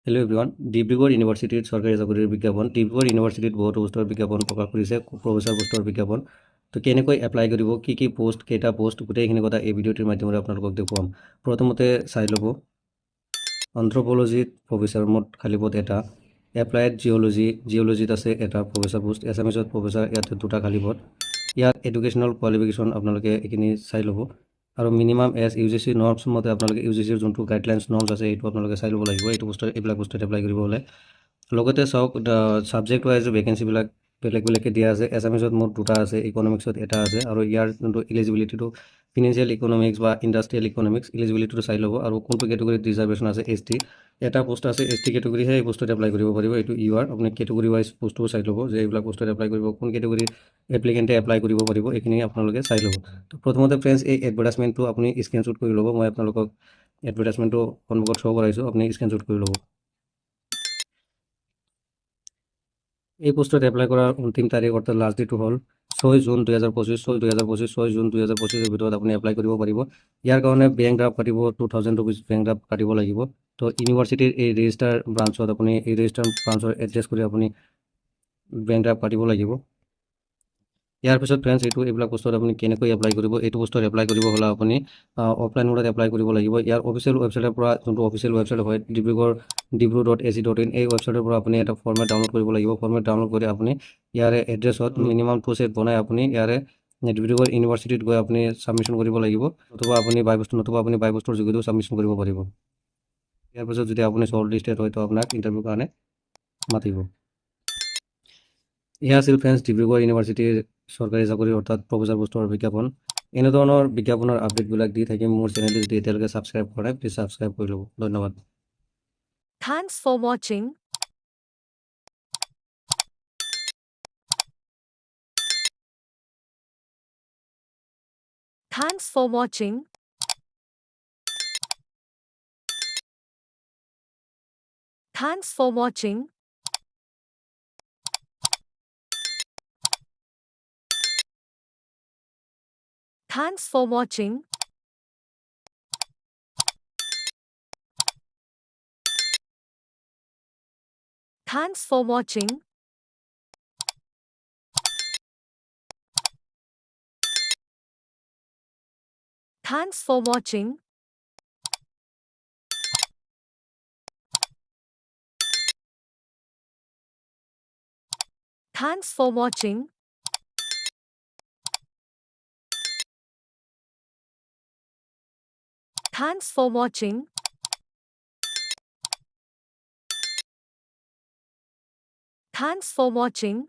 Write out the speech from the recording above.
Hello everyone. Dibrugarh University সৰকাৰি চাকৰিৰ বিজ্ঞাপন Dibrugarh University বহুত পোষ্টৰ বিজ্ঞাপন প্ৰকাশ কৰিছে প্ৰফেছৰ পোষ্টৰ বিজ্ঞাপন তো কেনেকৈ এপ্লাই কৰিব কি পোষ্ট কেইটা পোষ্ট গোটেইখিনি কথা এই ভিডিঅ'টিৰ মাধ্যমেৰে আপোনালোকক দেখুৱাম প্ৰথমতে চাই ল'ব এন্থ্ৰোপলজিত প্ৰফেছৰ মুঠ খালী পদ এটা এপ্লাইড জিঅ'লজিত আছে এটা প্ৰফেছৰ পোষ্ট এছামিছত প্ৰফেছৰ ইয়াতে দুটা খালী পদ ইয়াত এডুকেশ্যনেল কোৱালিফিকেশ্যন আপোনালোকে এইখিনি চাই ল'ব আৰু মিনিমাম এজ UGC নৰ্মছ মতে আপোনালোকে UGCৰ যোনটো গাইডলাইন্স নৰ্মছ আছে এইটো আপোনালোকে চাই ল'ব লাগিব এইটো পোষ্টত এইবিলাক পোষ্টত এপ্লাই কৰিব হ'লে লগতে চাওক ছাবজেক্ট ৱাইজ ভেকেঞ্চিবিলাক বেলেগ বেলেগকৈ দিয়া আছে এছামিছত মোৰ দুটা আছে ইকনমিক্সত এটা আছে আৰু ইয়াৰ যোনটো এলিজিবিলিটিটো ফিনান্সিয়েল ইকনমিক্স বা ইণ্ডাষ্ট্ৰিয়েল ইকনমিক্স এলিজিবিলিটিটো চাই ল'ব আৰু কোনটো কেটেগৰীত ৰিজাৰ্ভেশ্যন আছে ST এটা পোষ্ট আছে ST কেটেগৰীহে এই পোষ্টত এপ্লাই কৰিব পাৰিব এইটো UR আপুনি কেটেগৰী ৱাইজ পোষ্টটো চাই ল'ব যে এইবিলাক পোষ্টত এপ্লাই কৰিব কোন কেটেগৰীৰ এপ্লিকেণ্টে এপ্লাই কৰিব পাৰিব এইখিনি আপোনালোকে চাই ল'ব তো প্ৰথমতে ফ্ৰেণ্ডছ এই এডভাৰটাইজমেণ্টটো আপুনি স্ক্ৰীনশ্বট কৰি ল'ব মই আপোনালোকক এডভাৰটাইজমেণ্টটো সন্মুখত শ্ব' কৰাইছোঁ আপুনি স্ক্ৰীনশ্বট কৰি ল'ব এই পোষ্টত এপ্লাই কৰাৰ অন্তিম তাৰিখ অৰ্থাৎ লাষ্ট ডেটটো হ'ল 6 জুন 2025 6 জুন 2025 ভিতৰত আপুনি এপ্লাই কৰিব পাৰিব ইয়াৰ কাৰণে বেংক ড্ৰাফ্ট কাটিব 2000 ৰুপিজ বেংক ড্ৰাফ্ট কাটিব লাগিব তো ইউনিভাৰ্চিটিৰ এই ৰেজিষ্টাৰ ব্ৰাঞ্চত আপুনি এই ৰেজিষ্টাৰ ব্ৰাঞ্চৰ এড্ৰেছ কৰি আপুনি বেংক ড্ৰাফ্ট কাটিব লাগিব ইয়াৰ পিছত ফ্ৰেণ্ডছ এইবিলাক পোষ্টত আপুনি কেনেকৈ এপ্লাই কৰিব এইটো পোষ্টত এপ্লাই কৰিব হ'লে আপুনি অফলাইন মোডত এপ্লাই কৰিব লাগিব ইয়াৰ অফিচিয়েল ৱেবছাইটৰ পৰা যোনটো অফিচিয়েল ৱেবছাইট হয় dibru.ac.in এই ৱেবছাইটৰ পৰা আপুনি এটা ফৰ্মেট ডাউনলোড কৰিব লাগিব ফৰ্মেট ডাউনলোড কৰি আপুনি ইয়াৰে এড্ৰেছত মিনিমাম 2 ছেট বনাই আপুনি ইয়াৰে ডিব্ৰুগড় ইউনিভাৰ্চিটিত গৈ আপুনি ছাবমিশ্যন কৰিব লাগিব নতুবা আপুনি বাই পোষ্টৰ যোগেদিও ছাবমিশ্যন কৰিব পাৰিব ইয়াৰ পিছত যদি আপুনি শ্বৰ্ট লিষ্টেড হয় তো আপোনাক ইণ্টাৰভিউৰ কাৰণে মাতিব এয়া আছিল ফ্ৰেণ্ডছ ডিব্ৰুগড় ইউনিভাৰ্চিটিৰ চৰকাৰী চাকৰি অৰ্থাৎ প্ৰফেছৰ পোষ্টৰ বিজ্ঞাপন এনেধৰণৰ বিজ্ঞাপনৰ আপডেটবিলাক দি থাকিম মোৰ চেনেলটো যদি এতিয়ালৈকে ছাবস্ক্ৰাইব কৰে প্লিজ ছাবস্ক্ৰাইব কৰি ল'ব ধন্যবাদ Thanks for watching. Thanks for watching. Thanks for watching. Thanks for watching. Thanks for watching. Thanks for watching. Thanks for watching. Thanks for watching. Thanks for watching.